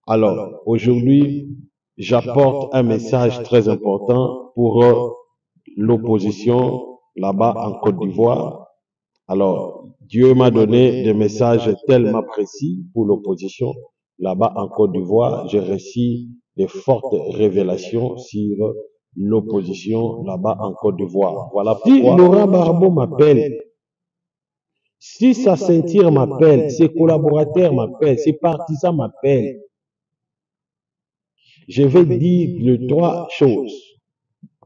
Alors, aujourd'hui, j'apporte un message très important pour l'opposition là-bas en Côte d'Ivoire. Alors, Dieu m'a donné des messages tellement précis pour l'opposition là-bas en Côte d'Ivoire. J'ai reçu des fortes révélations sur l'opposition là-bas en Côte d'Ivoire. Voilà pourquoi. Si Laurent Gbagbo m'appelle, si sa ceinture m'appelle, ses collaborateurs m'appellent, ses partisans m'appellent, je vais dire les trois choses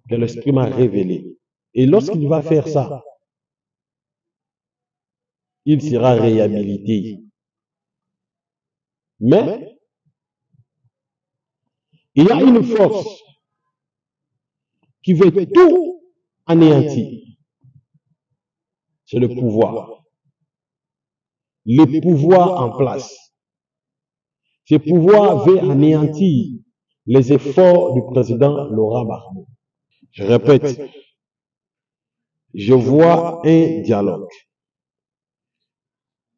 que l'Esprit m'a révélées. Et lorsqu'il va faire ça, il sera réhabilité. Mais il y a une force qui veut tout anéantir. C'est le pouvoir. Le pouvoir en place. Ce pouvoir veut anéantir les efforts du président Laurent Gbagbo. Je répète, je vois un dialogue.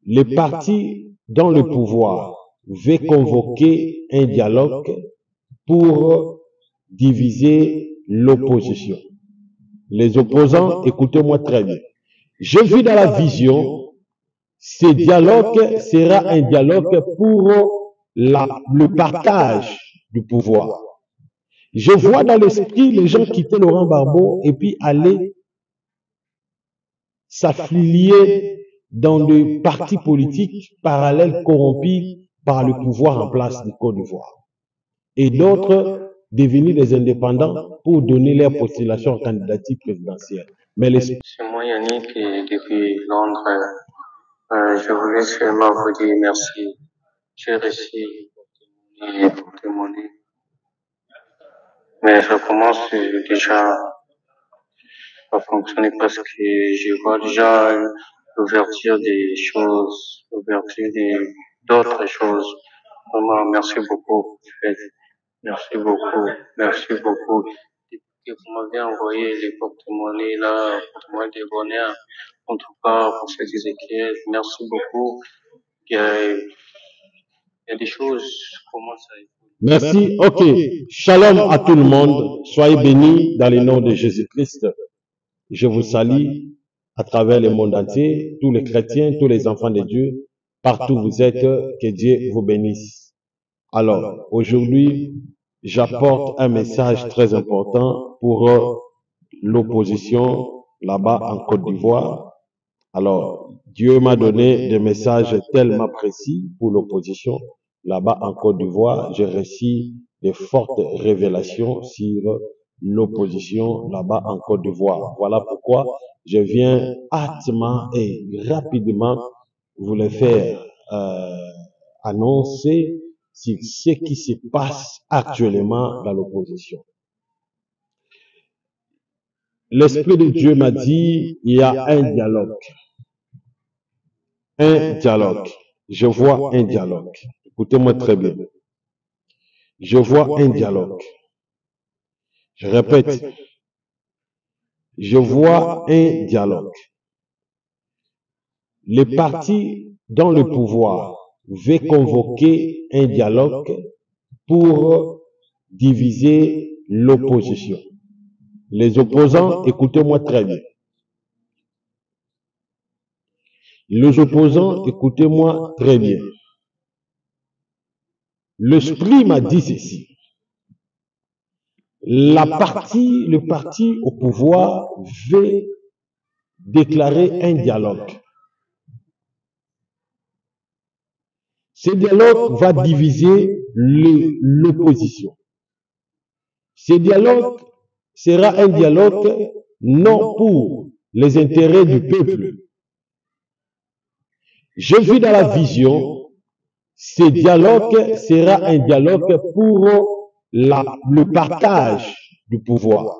Les partis dans le pouvoir veulent convoquer un dialogue pour diviser l'opposition. Les opposants, écoutez-moi très bien. Je vis dans la vision, ce dialogue sera un dialogue pour le partage du pouvoir. Je vois dans l'esprit les gens quitter Laurent Gbagbo et puis aller s'affilier dans des partis politiques parallèles corrompus par le pouvoir en place du Côte d'Ivoire. Et d'autres devenir des indépendants pour donner leur postulation en candidature présidentielle. Mais C'est moi Yannick et depuis Londres. Je voulais seulement vous dire merci. J'ai reçu les porte-monnaie. Mais ça commence déjà à fonctionner parce que je vois déjà l'ouverture des choses, l'ouverture d'autres choses. Vraiment, merci beaucoup. Merci beaucoup. Merci beaucoup. Que vous m'avez envoyé les porte-monnaies là, porte-monnaie des bonheurs. En tout cas, pour ces Ézéchiel, merci beaucoup. Il y a des choses qui commencent à évoluer. merci. Ok. Shalom à tout le monde. Soyez bénis dans le nom de Jésus-Christ. Je vous salue à travers le monde entier, tous les chrétiens, tous les enfants de Dieu, partout où vous êtes, que Dieu vous bénisse. Alors, aujourd'hui, j'apporte un message très important pour l'opposition là-bas en Côte d'Ivoire. Alors, Dieu m'a donné des messages tellement précis pour l'opposition là-bas en Côte d'Ivoire. J'ai reçu des fortes révélations sur l'opposition là-bas en Côte d'Ivoire. Voilà pourquoi je viens hâtement et rapidement vous le faire annoncer sur ce qui se passe actuellement dans l'opposition. L'Esprit de Dieu m'a dit, il y a un dialogue. Un dialogue. Je vois un dialogue. Écoutez-moi très bien. Je vois un dialogue. Je répète. Je vois un dialogue. Les partis dans le pouvoir veulent convoquer un dialogue pour diviser l'opposition. Les opposants, écoutez-moi très bien. Les opposants, écoutez-moi très bien. L'Esprit m'a dit ceci. Le parti au pouvoir veut déclarer un dialogue. Ce dialogue va diviser l'opposition. Ce dialogue sera un dialogue non pour les intérêts du peuple. Je vis dans la vision, ce dialogue sera un dialogue pour le partage du pouvoir.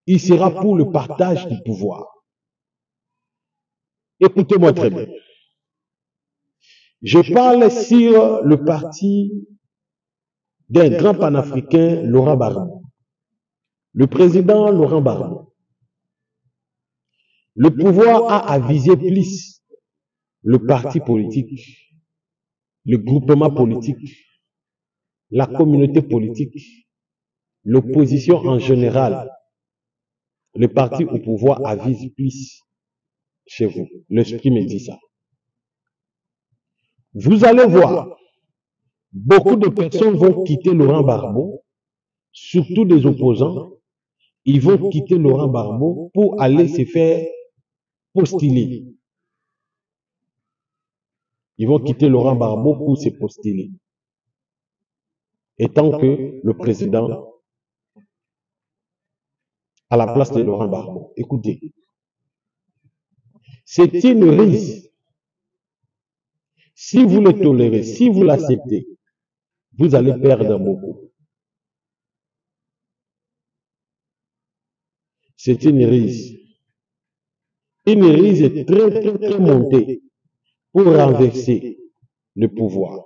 Il sera pour le partage du pouvoir. Écoutez-moi très bien. Je parle sur le parti d'un grand panafricain, Laurent Gbagbo. Le président Laurent Gbagbo. Le pouvoir a avisé plus le parti politique, le groupement politique, la communauté politique, l'opposition en général, le parti au pouvoir avise plus chez vous. L'esprit me dit ça. Vous allez voir, beaucoup de personnes vont quitter Laurent Gbagbo, surtout des opposants. Ils vont quitter Laurent Gbagbo pour aller se faire postuler. Ils vont quitter Laurent Gbagbo pour se postuler. Étant que le président à la place de Laurent Gbagbo. Écoutez, c'est une risque. Si vous le tolérez, si vous l'acceptez, vous allez perdre beaucoup. C'est une risque. Une risque très montée pour renverser le pouvoir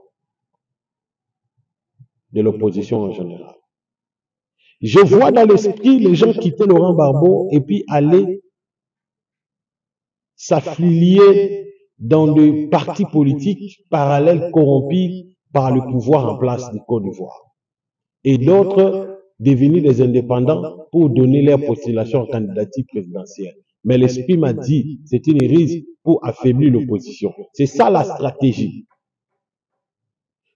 de l'opposition en général. Je vois dans l'esprit les gens quitter Laurent Gbagbo et puis aller s'affilier dans des partis politiques parallèles corrompus par le pouvoir en place du Côte d'Ivoire. Et d'autres devenir des indépendants pour donner leur postulation en candidature présidentielle. Mais l'esprit m'a dit, c'est une risque pour affaiblir l'opposition. C'est ça la stratégie.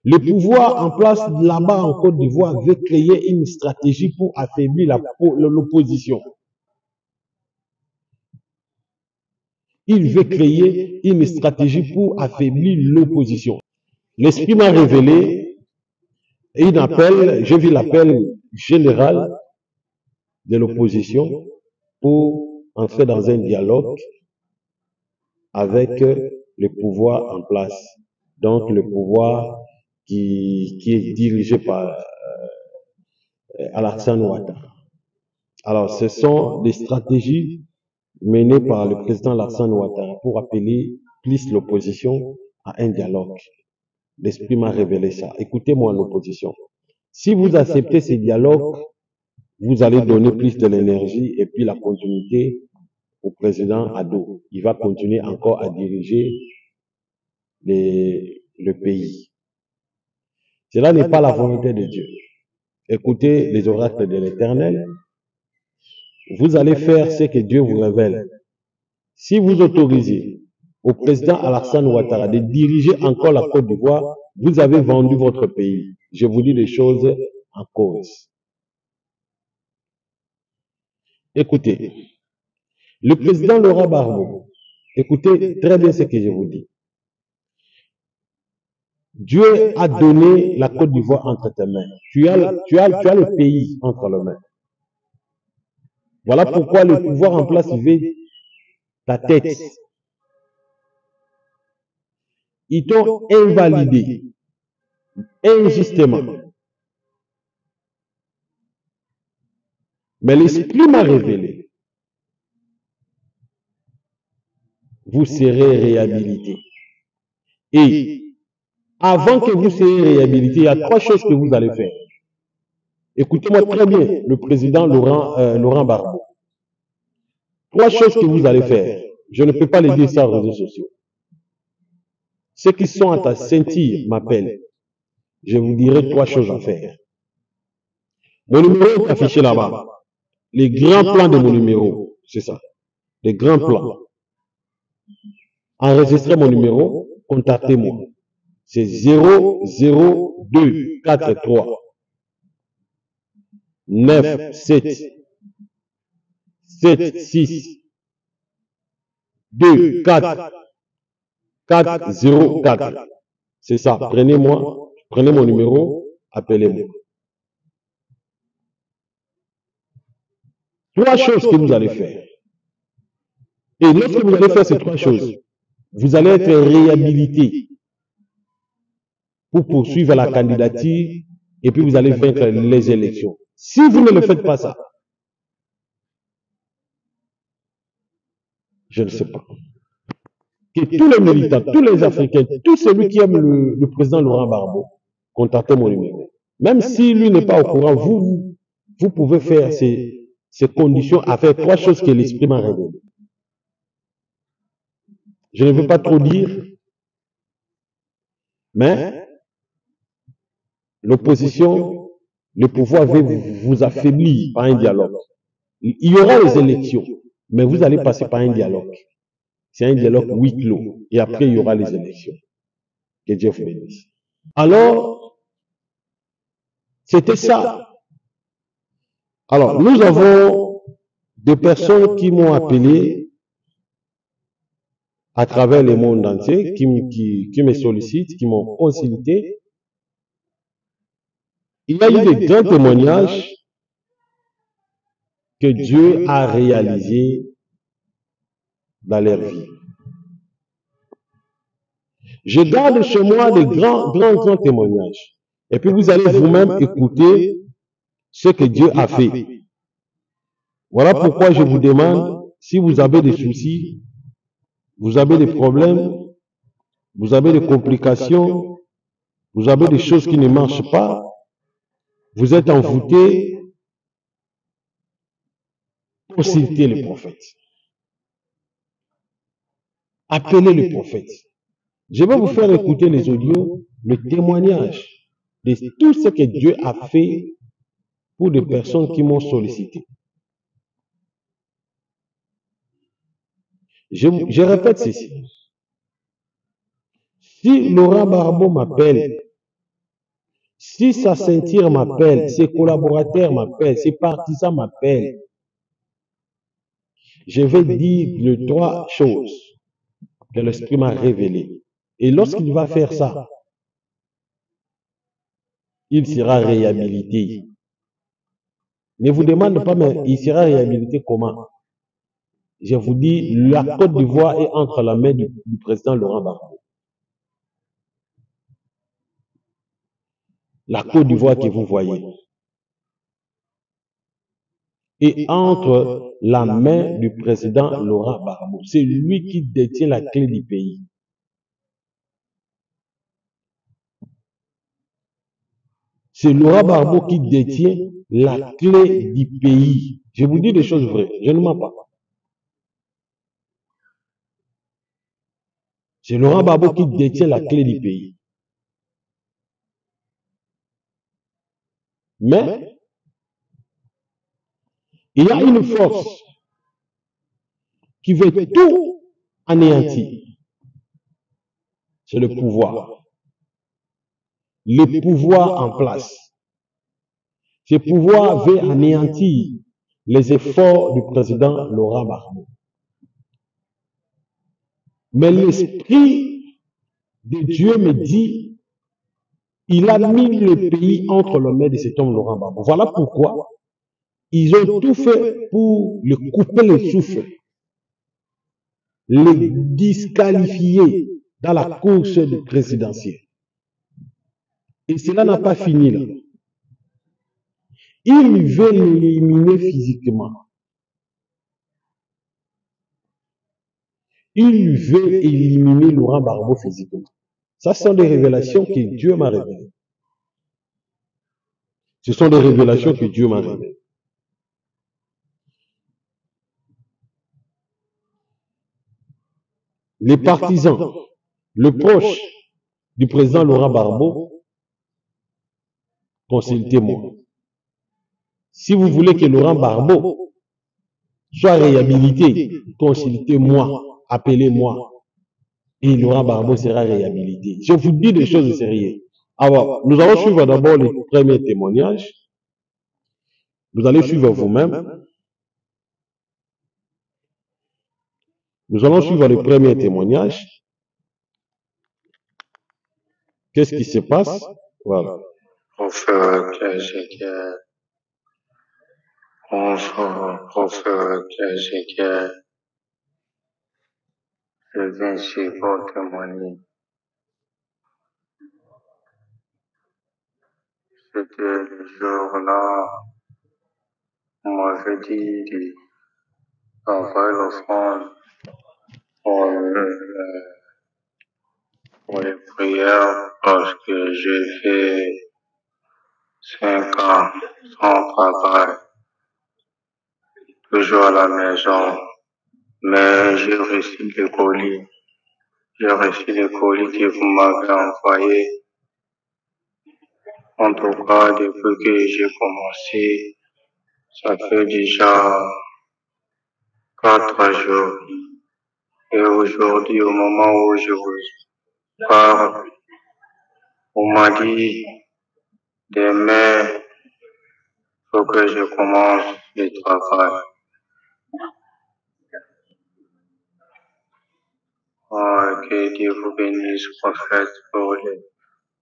Le pouvoir en place là-bas en Côte d'Ivoire veut créer une stratégie pour affaiblir l'opposition. Il veut créer une stratégie pour affaiblir l'opposition. L'esprit m'a révélé une appel, je vis l'appel général de l'opposition pour entrer dans un dialogue avec le pouvoir en place. Donc le pouvoir qui est dirigé par Alassane Ouattara. Alors ce sont des stratégies menées par le président Alassane Ouattara pour appeler plus l'opposition à un dialogue. L'esprit m'a révélé ça. Écoutez-moi l'opposition. Si vous acceptez ces dialogues, vous allez donner plus de l'énergie et puis la continuité au président Addo. Il va continuer encore à diriger le pays. Cela n'est pas la volonté de Dieu. Écoutez les oracles de l'Éternel. Vous allez faire ce que Dieu vous révèle. Si vous autorisez au président Alassane Ouattara de diriger encore la Côte d'Ivoire, vous avez vendu votre pays. Je vous dis les choses en cause. Écoutez, le président Laurent Gbagbo, écoutez très bien ce que je vous dis. Dieu a donné la Côte d'Ivoire entre tes mains. Tu as le pays entre les mains. Voilà pourquoi le pouvoir en place veut ta tête. Ils t'ont invalidé injustement. Mais l'esprit m'a révélé. Vous serez réhabilité. Et avant que vous soyez réhabilité, il y a trois choses que vous allez faire. Écoutez-moi très bien, le président Laurent Gbagbo. Trois choses que vous allez faire. Je ne peux pas les dire sur les réseaux sociaux. Ceux qui sont à ta ceinture m'appellent. Je vous dirai trois choses à faire. Mon numéro est affiché là-bas. Les grands plans de mon numéro, c'est ça. Les grands plans. Enregistrez mon numéro, contactez-moi. C'est 00243 97 76 24 404. C'est ça. Prenez mon numéro, appelez-moi. Trois choses que vous allez faire. Et lorsque vous allez faire ces trois choses, vous allez être réhabilité pour poursuivre la candidature et puis vous allez vaincre les élections. Si vous ne le faites pas ça, je ne sais pas. Que tous les militants, tous les Africains, tous ceux qui aiment le président Laurent Gbagbo, contactez mon numéro. Même si lui n'est pas au courant, vous pouvez faire ces conditions à faire trois choses que l'esprit m'a révélées. Je ne veux pas trop dire, Mais l'opposition, le pouvoir veut vous affaiblir par un dialogue. Il y aura les élections, mais vous allez passer par un dialogue. C'est un dialogue huis clos. Et après, il y aura les élections. Que Dieu vous bénisse. Alors, c'était ça. Alors, nous avons des personnes qui m'ont appelé à travers le monde entier, qui me sollicitent, qui m'ont consulté. Il y a eu des grands témoignages que Dieu a réalisés dans leur vie. Je garde chez moi des grands témoignages. Et puis vous allez vous-même écouter ce que Dieu a fait. Voilà pourquoi je vous demande, si vous avez des soucis, vous avez des problèmes, vous avez des complications, vous avez des choses qui ne marchent pas, vous êtes envoûté, consultez le prophète. Appelez le prophète. Je vais vous faire écouter les audios, le témoignage de tout ce que Dieu a fait pour des personnes qui m'ont sollicité. Je répète ceci. Si Laurent Barbeau m'appelle, si sa ceinture m'appelle, ses collaborateurs m'appellent, ses partisans m'appellent, je vais dire les trois choses que l'Esprit m'a révélées. Et lorsqu'il va faire ça, il sera réhabilité. Ne vous demande pas, mais il sera réhabilité comment? Je vous dis, la Côte d'Ivoire est entre la main du président Laurent Gbagbo. La Côte d'Ivoire que vous voyez est entre la main du président Laurent Gbagbo. C'est lui qui détient la clé du pays. C'est Laurent Gbagbo qui détient la clé du pays. Je vous dis des choses vraies, je ne mens pas. C'est Laurent Gbagbo qui détient la clé du pays. Mais, il y a une force qui veut tout anéantir. C'est le pouvoir. Le pouvoir en place. Ce pouvoir veut anéantir les efforts du président Laurent Gbagbo. Mais l'Esprit de Dieu me dit, il a mis le pays entre les mains de cet homme Laurent Gbagbo. Voilà pourquoi ils ont tout fait pour le couper le souffle, le disqualifier dans la course présidentielle. Et cela n'a pas fini là. Il veut l'éliminer physiquement. Il veut éliminer Laurent Gbagbo physiquement. Ça, ce sont des révélations que Dieu m'a révélées. Ce sont des révélations que Dieu m'a révélées. Les partisans, le proche du président Laurent Gbagbo, consultez-moi. Si vous voulez que Laurent Gbagbo soit réhabilité, consultez-moi, appelez-moi. Et Laurent Gbagbo sera réhabilité. Je vous dis des choses sérieuses. Alors, nous allons suivre d'abord les premiers témoignages. Vous allez suivre vous-même. Nous allons suivre les premiers témoignages. Qu'est-ce qui se passe? Voilà. Prophète Ézéchiel, bonjour, prophète Ézéchiel, je viens ici pour témoigner. C'était le jour-là, on m'avait dit d'envoyer l'offrande pour les prières parce que j'ai fait 5 ans sans travail, toujours à la maison, mais j'ai reçu des colis. J'ai reçu les colis que vous m'avez envoyés. En tout cas, depuis que j'ai commencé, ça fait déjà 4 jours. Et aujourd'hui, au moment où je vous parle, on m'a dit demain, faut que je commence le travail. Que Dieu vous bénisse, prophète, pour le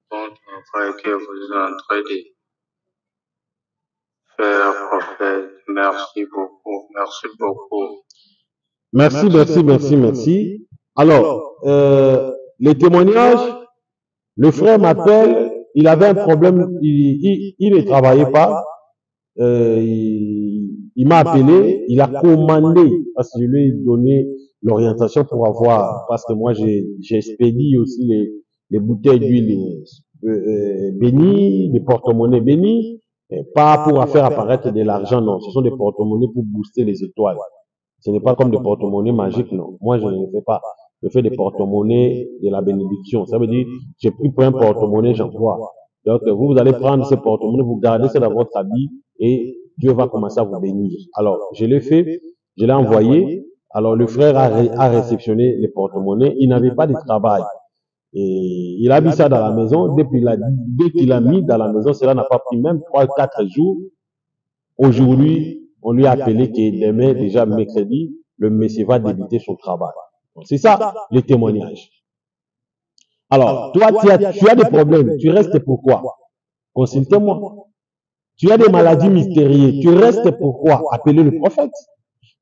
bon travail que vous êtes en train de faire, prophète. Merci beaucoup, merci beaucoup. Merci. Alors, les témoignages, le frère m'appelle, il avait un problème, il ne travaillait pas, il m'a appelé, il a commandé, parce que je lui ai donné l'orientation pour avoir, parce que moi j'expédie aussi les bouteilles d'huile bénies, des porte-monnaies bénis, pas pour faire apparaître de l'argent, non, ce sont des porte-monnaies pour booster les étoiles. Ce n'est pas comme des porte-monnaies magiques, non. Moi, je ne le fais pas. Je fais des porte-monnaies de la bénédiction. Ça veut dire, j'ai pris pour un porte-monnaie, j'envoie. Donc, vous allez prendre ce porte-monnaie, vous gardez ça dans votre habit et Dieu va commencer à vous bénir. Alors, je l'ai fait, je l'ai envoyé. Alors, le frère a réceptionné les porte-monnaies. Il n'avait pas de travail. Et il a mis ça dans la maison. Dès qu'il a mis dans la maison, cela n'a pas pris même 3-4 jours. Aujourd'hui, on lui a appelé que demain, déjà mercredi, le monsieur va débuter son travail. C'est ça, les témoignages. Alors, toi, tu as des problèmes. Tu restes pourquoi? Consultez-moi. Tu as des maladies mystérieuses. Tu restes pourquoi? Appelez le prophète.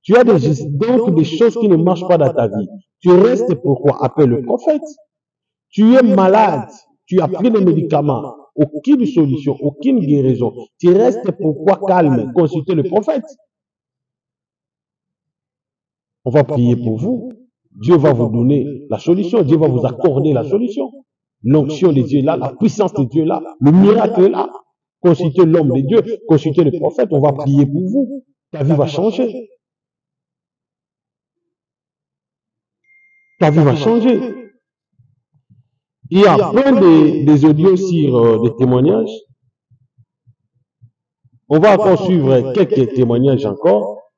Tu as donc des choses qui ne marchent pas dans ta vie. Tu restes pourquoi? Appelle le prophète. Tu es malade. Tu as pris des médicaments. Aucune solution, aucune guérison. Tu restes pourquoi calme? Consultez le prophète. On va prier pour vous. Dieu va vous donner la solution. Dieu va vous accorder la solution. L'onction de Dieu est là, la puissance de Dieu est là, le miracle est là. Consultez l'homme de Dieu, consultez le prophète, on va prier pour vous. Ta vie va changer. Ta vie va changer. Il y a plein des audios sur des témoignages. On va encore suivre quelques témoignages encore.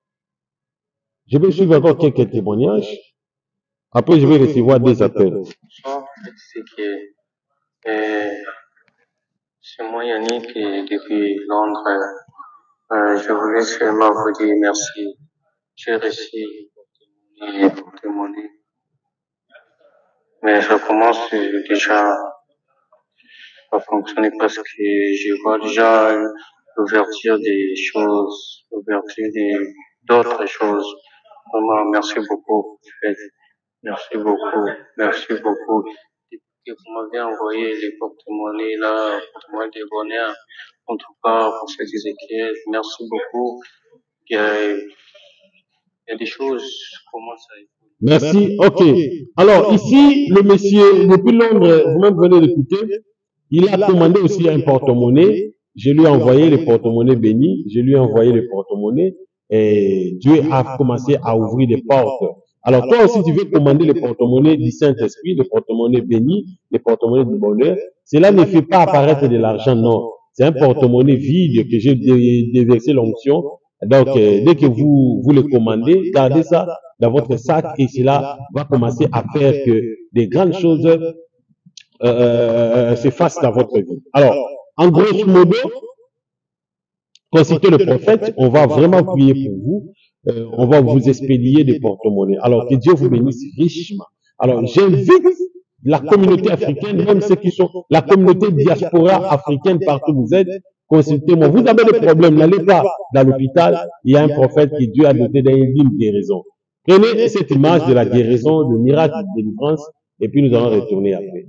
Je vais suivre encore quelques témoignages. Après, je vais recevoir des appels. C'est moi Yannick depuis Londres. Je voulais seulement vous dire merci. J'ai reçu les porte-monnaies. Mais ça commence déjà à fonctionner parce que je vois déjà l'ouverture des choses, l'ouverture d'autres choses. Vraiment, merci beaucoup. Merci beaucoup. Merci beaucoup. Que vous m'avez envoyé les porte-monnaies là, porte-monnaies de bonheur. En tout cas, pour ces Ézéchiel, merci beaucoup. Il y a des choses qui commencent à évoluer. Merci, ok. Alors ici, le monsieur, depuis Londres, vous-même venez d'écouter, il a commandé aussi un porte-monnaie. Je lui ai envoyé les porte-monnaies bénis, je lui ai envoyé les porte-monnaies et Dieu a commencé à ouvrir des portes. Alors toi aussi, tu veux commander les porte-monnaies du Saint-Esprit, les porte-monnaies bénis, les porte-monnaies du bonheur. Cela ne fait pas apparaître de l'argent, non. C'est un porte-monnaie vide que j'ai déversé l'onction. Donc, dès que vous le commandez, gardez ça dans votre sac et cela va commencer à faire que des grandes choses se fassent dans votre vie. Alors, en grosso modo, consultez le prophète, on va vraiment prier pour vous, on va vous expédier des porte-monnaies. Alors, que Dieu vous bénisse richement. Alors, j'invite la communauté africaine, même ceux qui sont la communauté diaspora africaine partout où vous êtes, consultez-moi. Vous avez des problèmes, n'allez pas dans l'hôpital, il y a un prophète que Dieu a doté d'une guérison. Prenez cette image de la guérison, le miracle de délivrance, et puis nous allons retourner après.